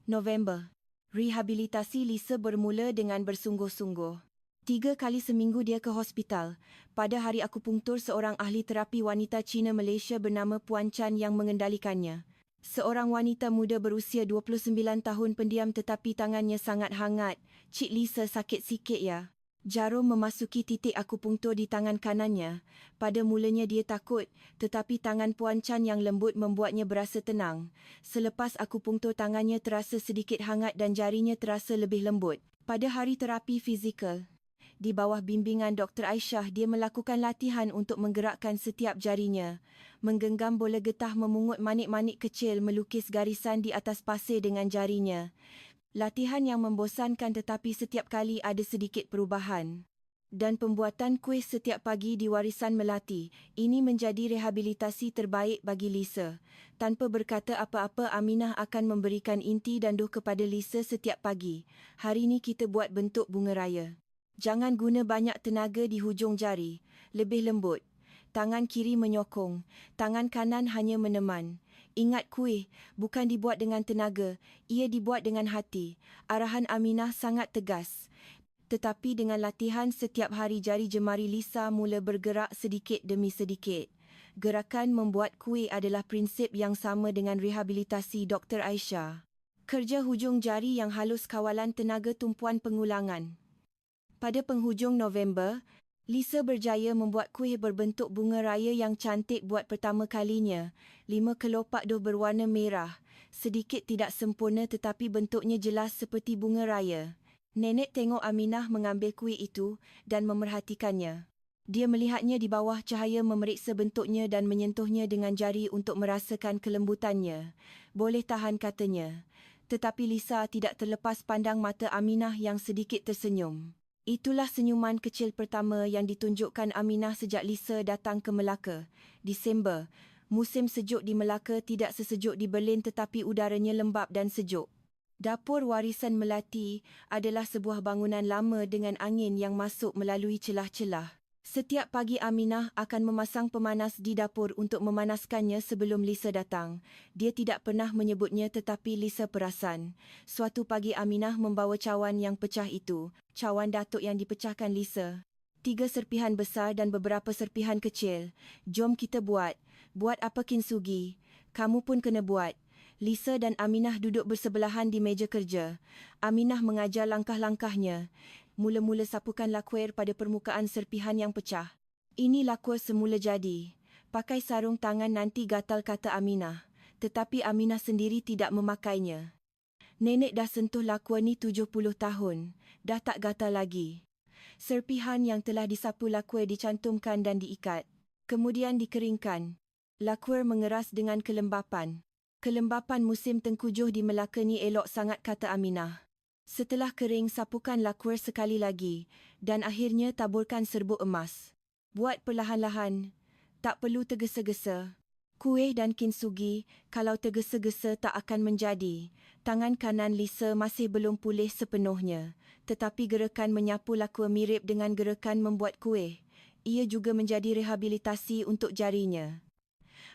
November. Rehabilitasi Lisa bermula dengan bersungguh-sungguh. 3 kali seminggu dia ke hospital. Pada hari akupunktur, seorang ahli terapi wanita Cina Malaysia bernama Puan Chan yang mengendalikannya. Seorang wanita muda berusia 29 tahun, pendiam tetapi tangannya sangat hangat. Cik Lisa, sakit sikit ya. Jarum memasuki titik akupunktur di tangan kanannya. Pada mulanya dia takut, tetapi tangan Puan Chan yang lembut membuatnya berasa tenang. Selepas akupunktur, tangannya terasa sedikit hangat dan jarinya terasa lebih lembut. Pada hari terapi fizikal, di bawah bimbingan Dr. Aisyah, dia melakukan latihan untuk menggerakkan setiap jarinya. Menggenggam bola getah, memungut manik-manik kecil, melukis garisan di atas pasir dengan jarinya. Latihan yang membosankan tetapi setiap kali ada sedikit perubahan. Dan pembuatan kuih setiap pagi di warisan melati. Ini menjadi rehabilitasi terbaik bagi Lisa. Tanpa berkata apa-apa, Aminah akan memberikan inti dan duh kepada Lisa setiap pagi. Hari ini kita buat bentuk bunga raya. Jangan guna banyak tenaga di hujung jari, lebih lembut. Tangan kiri menyokong, tangan kanan hanya meneman. Ingat, kuih bukan dibuat dengan tenaga, ia dibuat dengan hati. Arahan Aminah sangat tegas. Tetapi dengan latihan setiap hari, jari jemari Lisa mula bergerak sedikit demi sedikit. Gerakan membuat kuih adalah prinsip yang sama dengan rehabilitasi Dr. Aisyah. Kerja hujung jari yang halus, kawalan tenaga, tumpuan pengulangan. Pada penghujung November, Lisa berjaya membuat kuih berbentuk bunga raya yang cantik buat pertama kalinya. 5 kelopak duh berwarna merah. Sedikit tidak sempurna tetapi bentuknya jelas seperti bunga raya. Nenek tengok Aminah mengambil kuih itu dan memerhatikannya. Dia melihatnya di bawah cahaya, memeriksa bentuknya dan menyentuhnya dengan jari untuk merasakan kelembutannya. Boleh tahan, katanya. Tetapi Lisa tidak terlepas pandang mata Aminah yang sedikit tersenyum. Itulah senyuman kecil pertama yang ditunjukkan Aminah sejak Lisa datang ke Melaka. Disember. Musim sejuk di Melaka, tidak sesejuk di Berlin tetapi udaranya lembap dan sejuk. Dapur warisan melati adalah sebuah bangunan lama dengan angin yang masuk melalui celah-celah. Setiap pagi Aminah akan memasang pemanas di dapur untuk memanaskannya sebelum Lisa datang. Dia tidak pernah menyebutnya tetapi Lisa perasan. Suatu pagi Aminah membawa cawan yang pecah itu. Cawan datuk yang dipecahkan Lisa. 3 serpihan besar dan beberapa serpihan kecil. Jom kita buat. Buat apa, Kinsugi? Kamu pun kena buat. Lisa dan Aminah duduk bersebelahan di meja kerja. Aminah mengajar langkah-langkahnya. Mula-mula sapukan lakuer pada permukaan serpihan yang pecah. Ini lakuer semula jadi. Pakai sarung tangan nanti gatal, kata Aminah. Tetapi Aminah sendiri tidak memakainya. Nenek dah sentuh lakuer ni 70 tahun. Dah tak gatal lagi. Serpihan yang telah disapu lakuer dicantumkan dan diikat. Kemudian dikeringkan. Lakuer mengeras dengan kelembapan. Kelembapan musim tengkujuh di Melaka ni elok sangat, kata Aminah. Setelah kering, sapukan lakuer sekali lagi dan akhirnya taburkan serbuk emas. Buat perlahan-lahan. Tak perlu tergesa-gesa. Kuih dan kinsugi, kalau tergesa-gesa tak akan menjadi. Tangan kanan Lisa masih belum pulih sepenuhnya. Tetapi gerakan menyapu lakuer mirip dengan gerakan membuat kuih. Ia juga menjadi rehabilitasi untuk jarinya.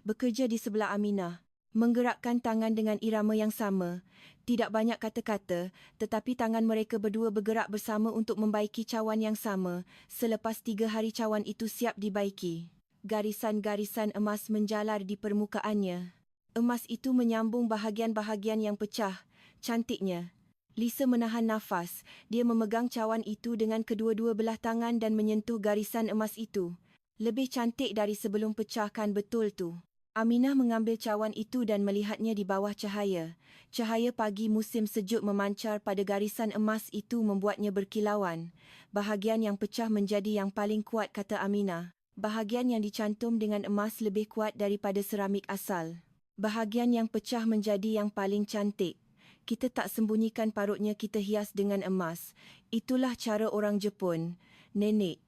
Bekerja di sebelah Aminah. Menggerakkan tangan dengan irama yang sama. Tidak banyak kata-kata, tetapi tangan mereka berdua bergerak bersama untuk membaiki cawan yang sama. Selepas 3 hari cawan itu siap dibaiki. Garisan-garisan emas menjalar di permukaannya. Emas itu menyambung bahagian-bahagian yang pecah. Cantiknya. Lisa menahan nafas. Dia memegang cawan itu dengan kedua-dua belah tangan dan menyentuh garisan emas itu. Lebih cantik dari sebelum pecahkan betul tu. Aminah mengambil cawan itu dan melihatnya di bawah cahaya. Cahaya pagi musim sejuk memancar pada garisan emas itu membuatnya berkilauan. Bahagian yang pecah menjadi yang paling kuat, kata Aminah. Bahagian yang dicantum dengan emas lebih kuat daripada seramik asal. Bahagian yang pecah menjadi yang paling cantik. Kita tak sembunyikan parutnya, kita hias dengan emas. Itulah cara orang Jepun. Nenek,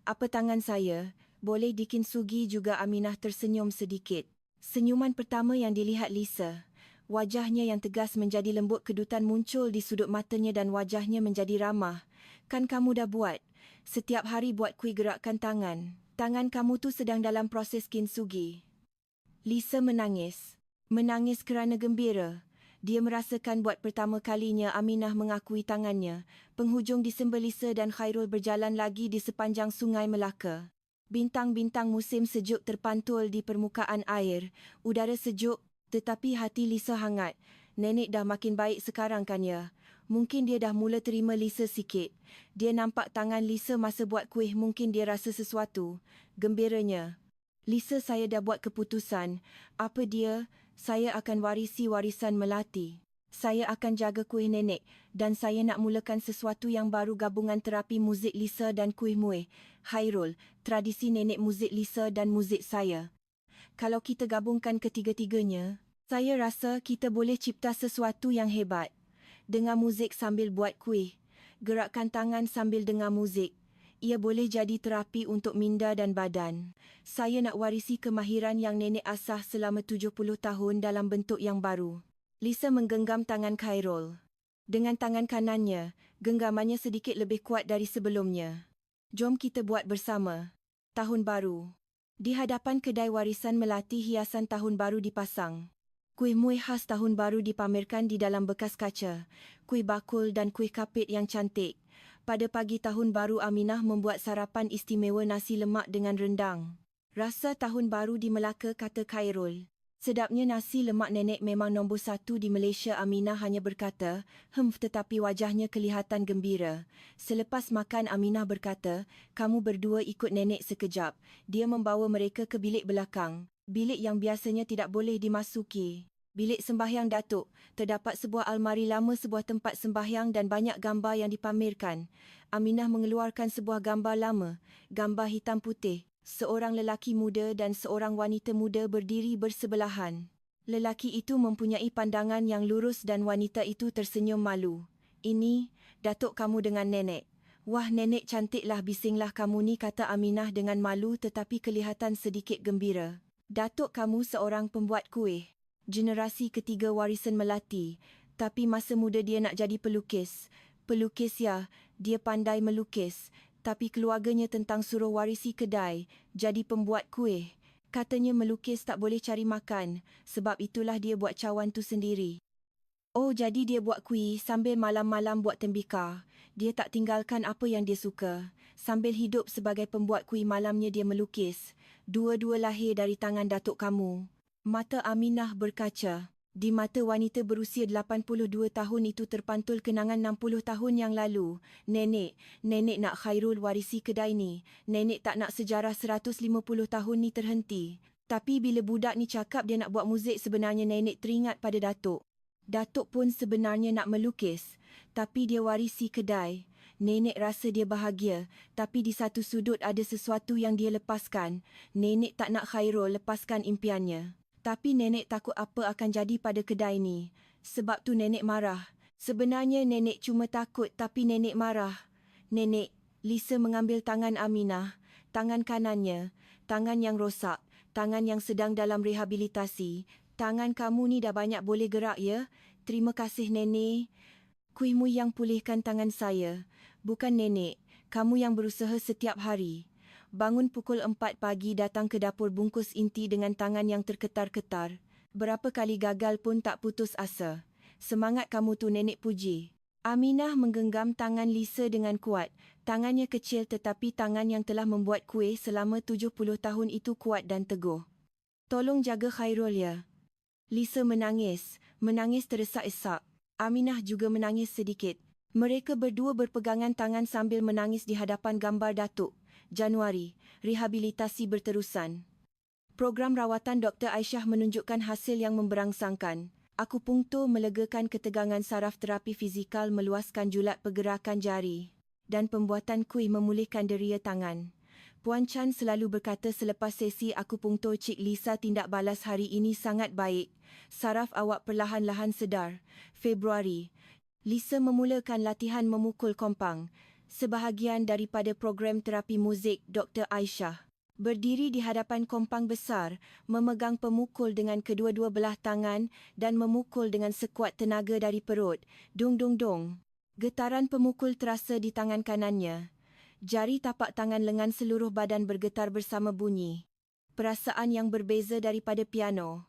apa tangan saya? Boleh dikinsugi juga. Aminah tersenyum sedikit. Senyuman pertama yang dilihat Lisa. Wajahnya yang tegas menjadi lembut, kedutan muncul di sudut matanya dan wajahnya menjadi ramah. Kan kamu dah buat? Setiap hari buat kuih gerakkan tangan. Tangan kamu tu sedang dalam proses kinsugi. Lisa menangis. Menangis kerana gembira. Dia merasakan buat pertama kalinya Aminah mengakui tangannya. Penghujung Disember, Lisa dan Khairul berjalan lagi di sepanjang Sungai Melaka. Bintang-bintang musim sejuk terpantul di permukaan air. Udara sejuk, tetapi hati Lisa hangat. Nenek dah makin baik sekarang kan ya? Mungkin dia dah mula terima Lisa sikit. Dia nampak tangan Lisa masa buat kuih, mungkin dia rasa sesuatu. Gembiranya. Lisa, saya dah buat keputusan. Apa dia? Saya akan warisi warisan Melati. Saya akan jaga kuih nenek dan saya nak mulakan sesuatu yang baru, gabungan terapi muzik Lisa dan kuih muih. Khairul, tradisi nenek, muzik Lisa dan muzik saya. Kalau kita gabungkan ketiga-tiganya, saya rasa kita boleh cipta sesuatu yang hebat. Dengar muzik sambil buat kuih. Gerakkan tangan sambil dengar muzik. Ia boleh jadi terapi untuk minda dan badan. Saya nak warisi kemahiran yang nenek asah selama 70 tahun dalam bentuk yang baru. Lisa menggenggam tangan Khairul. Dengan tangan kanannya, genggamannya sedikit lebih kuat dari sebelumnya. Jom kita buat bersama. Tahun baru. Di hadapan kedai warisan Melati, hiasan tahun baru dipasang. Kuih muih khas tahun baru dipamerkan di dalam bekas kaca. Kuih bakul dan kuih kapit yang cantik. Pada pagi tahun baru, Aminah membuat sarapan istimewa, nasi lemak dengan rendang. Rasa tahun baru di Melaka, kata Khairul. Sedapnya nasi lemak nenek memang nombor satu di Malaysia. Aminah hanya berkata, tetapi wajahnya kelihatan gembira. Selepas makan, Aminah berkata, kamu berdua ikut nenek sekejap. Dia membawa mereka ke bilik belakang. Bilik yang biasanya tidak boleh dimasuki. Bilik sembahyang Datuk. Terdapat sebuah almari lama, sebuah tempat sembahyang dan banyak gambar yang dipamerkan. Aminah mengeluarkan sebuah gambar lama. Gambar hitam putih. Seorang lelaki muda dan seorang wanita muda berdiri bersebelahan. Lelaki itu mempunyai pandangan yang lurus dan wanita itu tersenyum malu. Ini, Datuk kamu dengan nenek. Wah, nenek cantiklah, bisinglah kamu ni, kata Aminah dengan malu tetapi kelihatan sedikit gembira. Datuk kamu seorang pembuat kuih. Generasi ketiga warisan Melati, tapi masa muda dia nak jadi pelukis. Pelukis ya, dia pandai melukis, tapi keluarganya tentang suruh warisi kedai, jadi pembuat kuih. Katanya melukis tak boleh cari makan, sebab itulah dia buat cawan tu sendiri. Oh, jadi dia buat kuih sambil malam-malam buat tembikar. Dia tak tinggalkan apa yang dia suka. Sambil hidup sebagai pembuat kuih, malamnya dia melukis. Dua-dua lahir dari tangan datuk kamu. Mata Aminah berkaca. Di mata wanita berusia 82 tahun itu terpantul kenangan 60 tahun yang lalu. Nenek nak Khairul warisi kedai ni. Nenek tak nak sejarah 150 tahun ni terhenti. Tapi bila budak ni cakap dia nak buat muzik, sebenarnya nenek teringat pada Datuk. Datuk pun sebenarnya nak melukis, tapi dia warisi kedai. Nenek rasa dia bahagia, tapi di satu sudut ada sesuatu yang dia lepaskan. Nenek tak nak Khairul lepaskan impiannya. Tapi nenek takut apa akan jadi pada kedai ni. Sebab tu nenek marah. Sebenarnya nenek cuma takut, tapi nenek marah. Nenek, Lisa mengambil tangan Aminah, tangan kanannya, tangan yang rosak, tangan yang sedang dalam rehabilitasi. Tangan kamu ni dah banyak boleh gerak ya? Terima kasih nenek. Kuihmu yang pulihkan tangan saya. Bukan nenek, kamu yang berusaha setiap hari. Bangun pukul 4 pagi, datang ke dapur bungkus inti dengan tangan yang terketar-ketar. Berapa kali gagal pun tak putus asa. Semangat kamu tu, nenek puji. Aminah menggenggam tangan Lisa dengan kuat. Tangannya kecil tetapi tangan yang telah membuat kuih selama 70 tahun itu kuat dan teguh. Tolong jaga Khairul ya. Lisa menangis, menangis teresak-esak. Aminah juga menangis sedikit. Mereka berdua berpegangan tangan sambil menangis di hadapan gambar Datuk. Januari, rehabilitasi berterusan. Program rawatan Dr. Aisyah menunjukkan hasil yang memberangsangkan. Akupunktur melegakan ketegangan saraf, terapi fizikal meluaskan julat pergerakan jari, dan pembuatan kuih memulihkan deria tangan. Puan Chan selalu berkata selepas sesi akupunktur, Cik Lisa, tindak balas hari ini sangat baik. Saraf awak perlahan-lahan sedar. Februari. Lisa memulakan latihan memukul kompang, sebahagian daripada program terapi muzik Dr. Aisyah. Berdiri di hadapan kompang besar, memegang pemukul dengan kedua-dua belah tangan dan memukul dengan sekuat tenaga dari perut. Dung dung dung. Getaran pemukul terasa di tangan kanannya. Jari tapak tangan lengan seluruh badan bergetar bersama bunyi. Perasaan yang berbeza daripada piano.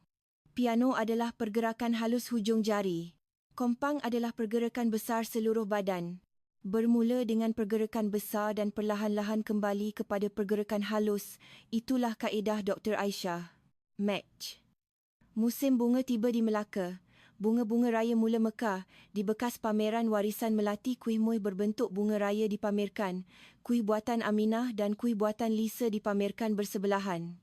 Piano adalah pergerakan halus hujung jari. Kompang adalah pergerakan besar seluruh badan. Bermula dengan pergerakan besar dan perlahan-lahan kembali kepada pergerakan halus. Itulah kaedah Dr. Aisyah. Match. Musim bunga tiba di Melaka. Bunga-bunga raya mula mekar. Di bekas pameran warisan Melati, kuih muih berbentuk bunga raya dipamerkan. Kuih buatan Aminah dan kuih buatan Lisa dipamerkan bersebelahan.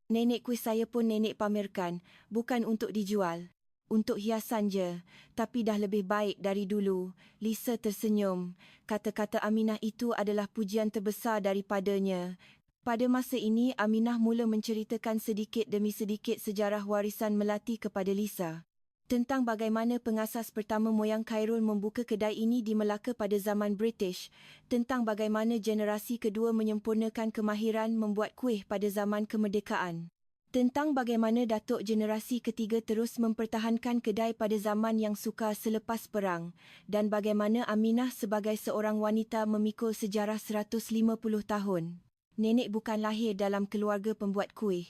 Nenek kuih saya pun nenek pamerkan, bukan untuk dijual. Untuk hiasan je, tapi dah lebih baik dari dulu. Lisa tersenyum. Kata-kata Aminah itu adalah pujian terbesar daripadanya. Pada masa ini, Aminah mula menceritakan sedikit demi sedikit sejarah warisan Melati kepada Lisa. Tentang bagaimana pengasas pertama moyang Khairul membuka kedai ini di Melaka pada zaman British. Tentang bagaimana generasi kedua menyempurnakan kemahiran membuat kuih pada zaman kemerdekaan. Tentang bagaimana Datuk generasi ketiga terus mempertahankan kedai pada zaman yang sukar selepas perang, dan bagaimana Aminah sebagai seorang wanita memikul sejarah 150 tahun. Nenek bukan lahir dalam keluarga pembuat kuih.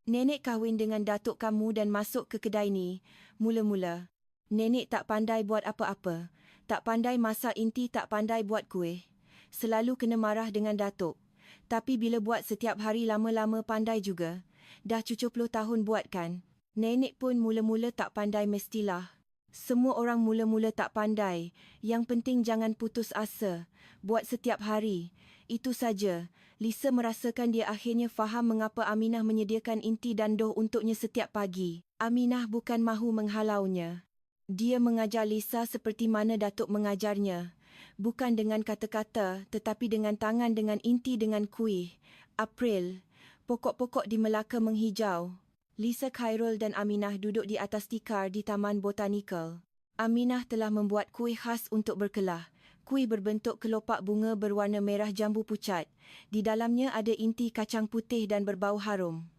Nenek kahwin dengan Datuk kamu dan masuk ke kedai ni. Mula-mula, nenek tak pandai buat apa-apa. Tak pandai masak inti, tak pandai buat kuih. Selalu kena marah dengan Datuk. Tapi bila buat setiap hari, lama-lama pandai juga. Dah 70 tahun buat kan. Nenek pun mula-mula tak pandai mestilah. Semua orang mula-mula tak pandai. Yang penting jangan putus asa. Buat setiap hari. Itu saja. Lisa merasakan dia akhirnya faham mengapa Aminah menyediakan inti dan doh untuknya setiap pagi. Aminah bukan mahu menghalaunya. Dia mengajar Lisa seperti mana Datuk mengajarnya. Bukan dengan kata-kata, tetapi dengan tangan, dengan inti, dengan kuih. April. Pokok-pokok di Melaka menghijau. Lisa, Khairul dan Aminah duduk di atas tikar di Taman Botanikal. Aminah telah membuat kuih khas untuk berkelah. Kuih berbentuk kelopak bunga berwarna merah jambu pucat. Di dalamnya ada inti kacang putih dan berbau harum.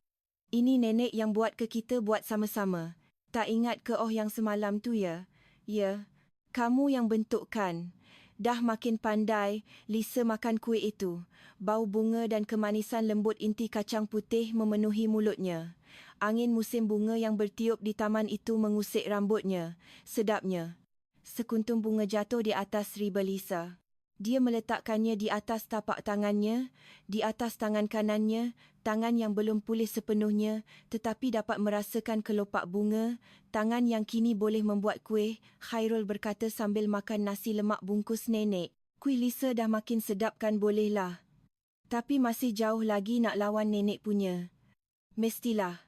Ini nenek yang buat ke kita buat sama-sama. Tak ingat ke yang semalam tu ya? Ya, kamu yang bentukkan. Dah makin pandai, Lisa makan kuih itu. Bau bunga dan kemanisan lembut inti kacang putih memenuhi mulutnya. Angin musim bunga yang bertiup di taman itu mengusik rambutnya. Sedapnya. Sekuntum bunga jatuh di atas riba Lisa. Dia meletakkannya di atas tapak tangannya, di atas tangan kanannya, tangan yang belum pulih sepenuhnya, tetapi dapat merasakan kelopak bunga, tangan yang kini boleh membuat kuih, Khairul berkata sambil makan nasi lemak bungkus nenek. Kuih Lisa dah makin sedap kan, bolehlah. Tapi masih jauh lagi nak lawan nenek punya. Mestilah.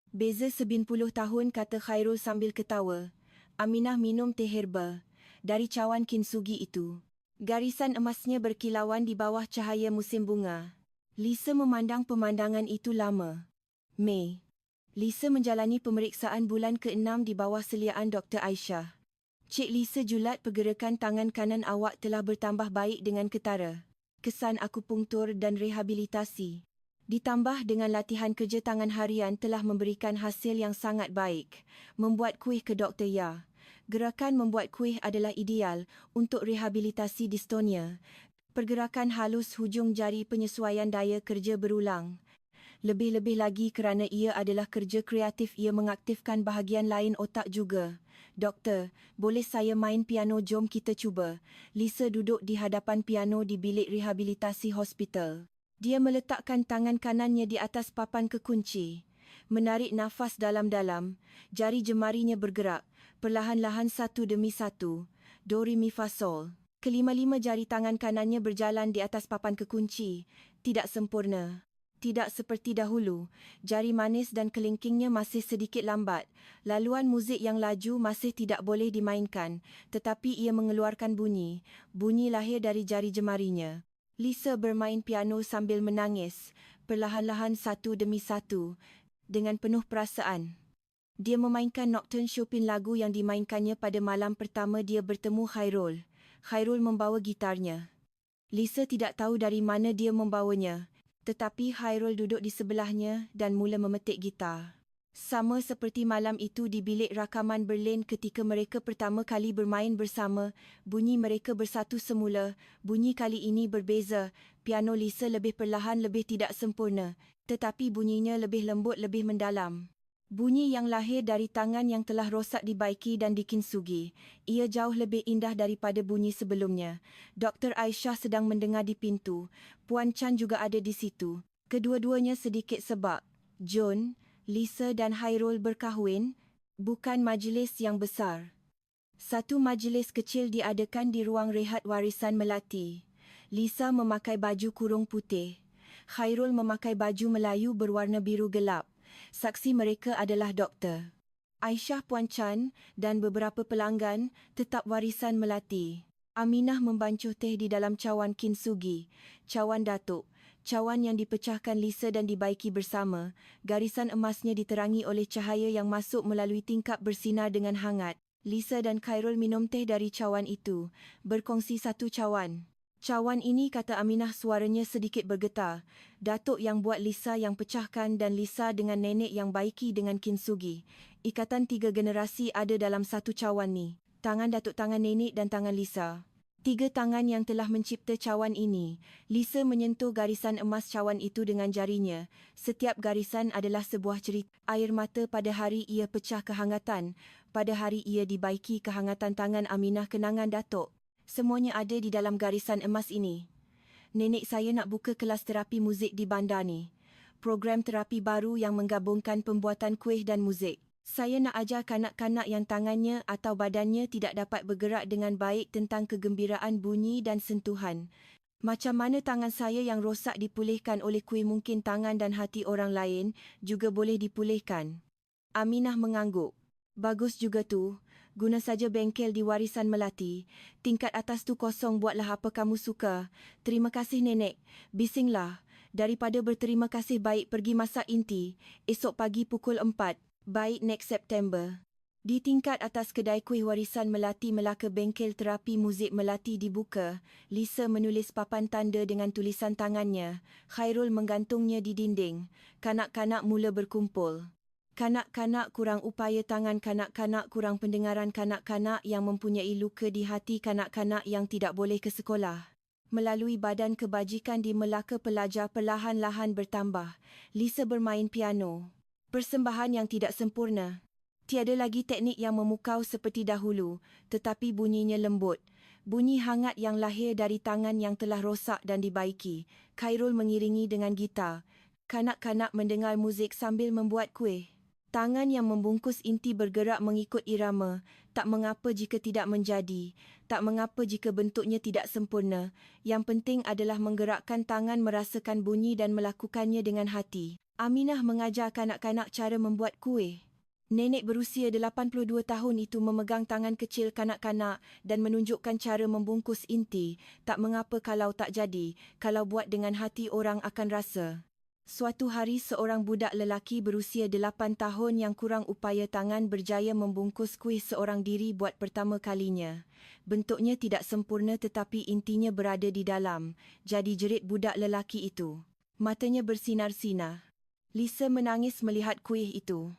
Beza 90 tahun, kata Khairul sambil ketawa. Aminah minum teh herba dari cawan kintsugi itu. Garisan emasnya berkilauan di bawah cahaya musim bunga. Lisa memandang pemandangan itu lama. Mei. Lisa menjalani pemeriksaan bulan ke-6 di bawah seliaan Dr. Aisyah. Cik Lisa, julat pergerakan tangan kanan awak telah bertambah baik dengan ketara. Kesan akupunktur dan rehabilitasi, ditambah dengan latihan kerja tangan harian, telah memberikan hasil yang sangat baik. Membuat kuih ke Dr. Ya. Gerakan membuat kuih adalah ideal untuk rehabilitasi distonia. Pergerakan halus hujung jari, penyesuaian daya kerja berulang. Lebih-lebih lagi kerana ia adalah kerja kreatif, ia mengaktifkan bahagian lain otak juga. Doktor, boleh saya main piano? Jom kita cuba. Lisa duduk di hadapan piano di bilik rehabilitasi hospital. Dia meletakkan tangan kanannya di atas papan kekunci. Menarik nafas dalam-dalam, jari jemarinya bergerak, perlahan-lahan satu demi satu. Do, re, mi, fa, sol. Kelima-lima jari tangan kanannya berjalan di atas papan kekunci. Tidak sempurna. Tidak seperti dahulu. Jari manis dan kelingkingnya masih sedikit lambat. Laluan muzik yang laju masih tidak boleh dimainkan, tetapi ia mengeluarkan bunyi. Bunyi lahir dari jari jemarinya. Lisa bermain piano sambil menangis, perlahan-lahan satu demi satu, dengan penuh perasaan. Dia memainkan Nocturne Chopin, lagu yang dimainkannya pada malam pertama dia bertemu Khairul. Khairul membawa gitarnya. Lisa tidak tahu dari mana dia membawanya, tetapi Khairul duduk di sebelahnya dan mula memetik gitar. Sama seperti malam itu di bilik rakaman Berlin ketika mereka pertama kali bermain bersama, bunyi mereka bersatu semula. Bunyi kali ini berbeza. Piano Lisa lebih perlahan, lebih tidak sempurna, tetapi bunyinya lebih lembut, lebih mendalam. Bunyi yang lahir dari tangan yang telah rosak dibaiki dan dikintsugi. Ia jauh lebih indah daripada bunyi sebelumnya. Dr. Aisyah sedang mendengar di pintu. Puan Chan juga ada di situ. Kedua-duanya sedikit sebab. John, Lisa dan Khairul berkahwin, bukan majlis yang besar. Satu majlis kecil diadakan di ruang rehat warisan Melati. Lisa memakai baju kurung putih. Khairul memakai baju Melayu berwarna biru gelap. Saksi mereka adalah Dr. Aisyah, Puan Chan dan beberapa pelanggan tetap warisan Melati. Aminah membancuh teh di dalam cawan kintsugi, cawan datuk, cawan yang dipecahkan Lisa dan dibaiki bersama. Garisan emasnya diterangi oleh cahaya yang masuk melalui tingkap bersinar dengan hangat. Lisa dan Khairul minum teh dari cawan itu, berkongsi satu cawan. Cawan ini, kata Aminah, suaranya sedikit bergetar. Datuk yang buat Lisa yang pecahkan dan Lisa dengan nenek yang baiki dengan kintsugi. Ikatan 3 generasi ada dalam satu cawan ni. Tangan datuk, tangan nenek dan tangan Lisa. 3 tangan yang telah mencipta cawan ini. Lisa menyentuh garisan emas cawan itu dengan jarinya. Setiap garisan adalah sebuah cerita. Air mata pada hari ia pecah kehangatan. Pada hari ia dibaiki kehangatan tangan Aminah, kenangan datuk. Semuanya ada di dalam garisan emas ini. Nenek saya nak buka kelas terapi muzik di bandar ni. Program terapi baru yang menggabungkan pembuatan kuih dan muzik. Saya nak ajar kanak-kanak yang tangannya atau badannya tidak dapat bergerak dengan baik tentang kegembiraan bunyi dan sentuhan. Macam mana tangan saya yang rosak dipulihkan oleh kuih, mungkin tangan dan hati orang lain juga boleh dipulihkan. Aminah mengangguk. Bagus juga tu. Guna saja bengkel di warisan Melati. Tingkat atas tu kosong, buatlah apa kamu suka. Terima kasih nenek. Bisinglah. Daripada berterima kasih, baik pergi masak inti. Esok pagi pukul 4. Baik, next September. Di tingkat atas kedai kuih warisan Melati Melaka, bengkel terapi muzik Melati dibuka. Lisa menulis papan tanda dengan tulisan tangannya. Khairul menggantungnya di dinding. Kanak-kanak mula berkumpul. Kanak-kanak kurang upaya tangan, kanak-kanak kurang pendengaran, kanak-kanak yang mempunyai luka di hati, kanak-kanak yang tidak boleh ke sekolah. Melalui Badan Kebajikan di Melaka, pelajar perlahan-lahan bertambah. Lisa bermain piano. Persembahan yang tidak sempurna. Tiada lagi teknik yang memukau seperti dahulu, tetapi bunyinya lembut. Bunyi hangat yang lahir dari tangan yang telah rosak dan dibaiki. Khairul mengiringi dengan gitar. Kanak-kanak mendengar muzik sambil membuat kuih. Tangan yang membungkus inti bergerak mengikut irama. Tak mengapa jika tidak menjadi. Tak mengapa jika bentuknya tidak sempurna. Yang penting adalah menggerakkan tangan, merasakan bunyi dan melakukannya dengan hati. Aminah mengajar kanak-kanak cara membuat kuih. Nenek berusia 82 tahun itu memegang tangan kecil kanak-kanak dan menunjukkan cara membungkus inti. Tak mengapa kalau tak jadi. Kalau buat dengan hati, orang akan rasa. Suatu hari seorang budak lelaki berusia 8 tahun yang kurang upaya tangan berjaya membungkus kuih seorang diri buat pertama kalinya. Bentuknya tidak sempurna tetapi intinya berada di dalam. Jadi jerit budak lelaki itu. Matanya bersinar-sinar. Lisa menangis melihat kuih itu.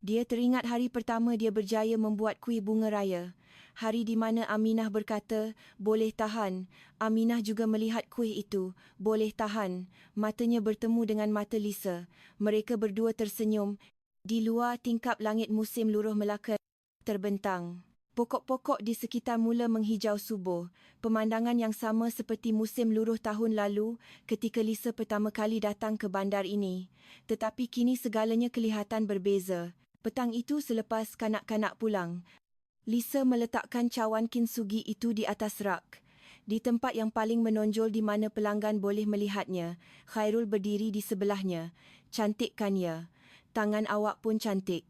Dia teringat hari pertama dia berjaya membuat kuih bunga raya. Hari di mana Aminah berkata, boleh tahan. Aminah juga melihat kuih itu, boleh tahan. Matanya bertemu dengan mata Lisa. Mereka berdua tersenyum. Di luar tingkap langit musim luruh Melaka terbentang. Pokok-pokok di sekitar mula menghijau subur, pemandangan yang sama seperti musim luruh tahun lalu ketika Lisa pertama kali datang ke bandar ini. Tetapi kini segalanya kelihatan berbeza. Petang itu selepas kanak-kanak pulang, Lisa meletakkan cawan kintsugi itu di atas rak. Di tempat yang paling menonjol di mana pelanggan boleh melihatnya, Khairul berdiri di sebelahnya. Cantik kan ya? Tangan awak pun cantik.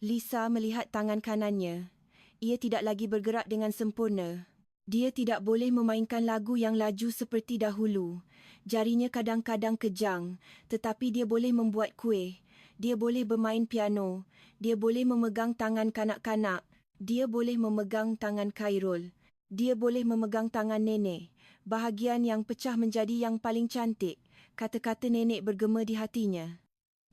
Lisa melihat tangan kanannya. Ia tidak lagi bergerak dengan sempurna. Dia tidak boleh memainkan lagu yang laju seperti dahulu. Jarinya kadang-kadang kejang, tetapi dia boleh membuat kuih. Dia boleh bermain piano. Dia boleh memegang tangan kanak-kanak. Dia boleh memegang tangan Khairul. Dia boleh memegang tangan nenek. Bahagian yang pecah menjadi yang paling cantik. Kata-kata nenek bergema di hatinya.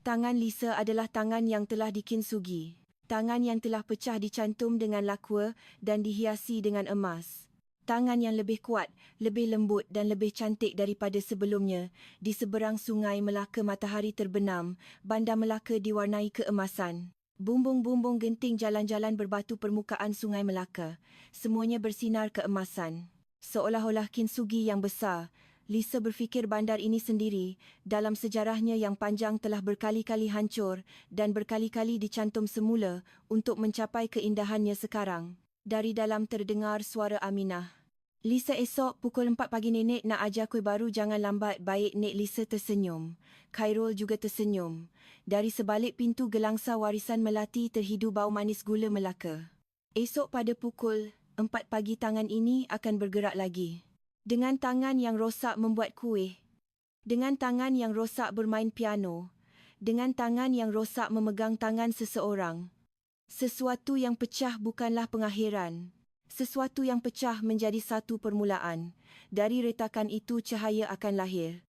Tangan Lisa adalah tangan yang telah dikintsugi. Tangan yang telah pecah dicantum dengan lakwa dan dihiasi dengan emas. Tangan yang lebih kuat, lebih lembut dan lebih cantik daripada sebelumnya. Di seberang sungai Melaka matahari terbenam, bandar Melaka diwarnai keemasan. Bumbung-bumbung genting jalan-jalan berbatu permukaan sungai Melaka. Semuanya bersinar keemasan. Seolah-olah kintsugi yang besar. Lisa berfikir bandar ini sendiri, dalam sejarahnya yang panjang telah berkali-kali hancur dan berkali-kali dicantum semula untuk mencapai keindahannya sekarang. Dari dalam terdengar suara Aminah. Lisa, esok pukul 4 pagi nenek nak ajar kuih baru, jangan lambat. Baik, Nek. Lisa tersenyum. Khairul juga tersenyum. Dari sebalik pintu gelangsa warisan melati terhidu bau manis gula Melaka. Esok pada pukul 4 pagi tangan ini akan bergerak lagi. Dengan tangan yang rosak membuat kuih. Dengan tangan yang rosak bermain piano. Dengan tangan yang rosak memegang tangan seseorang. Sesuatu yang pecah bukanlah pengakhiran. Sesuatu yang pecah menjadi satu permulaan. Dari retakan itu cahaya akan lahir.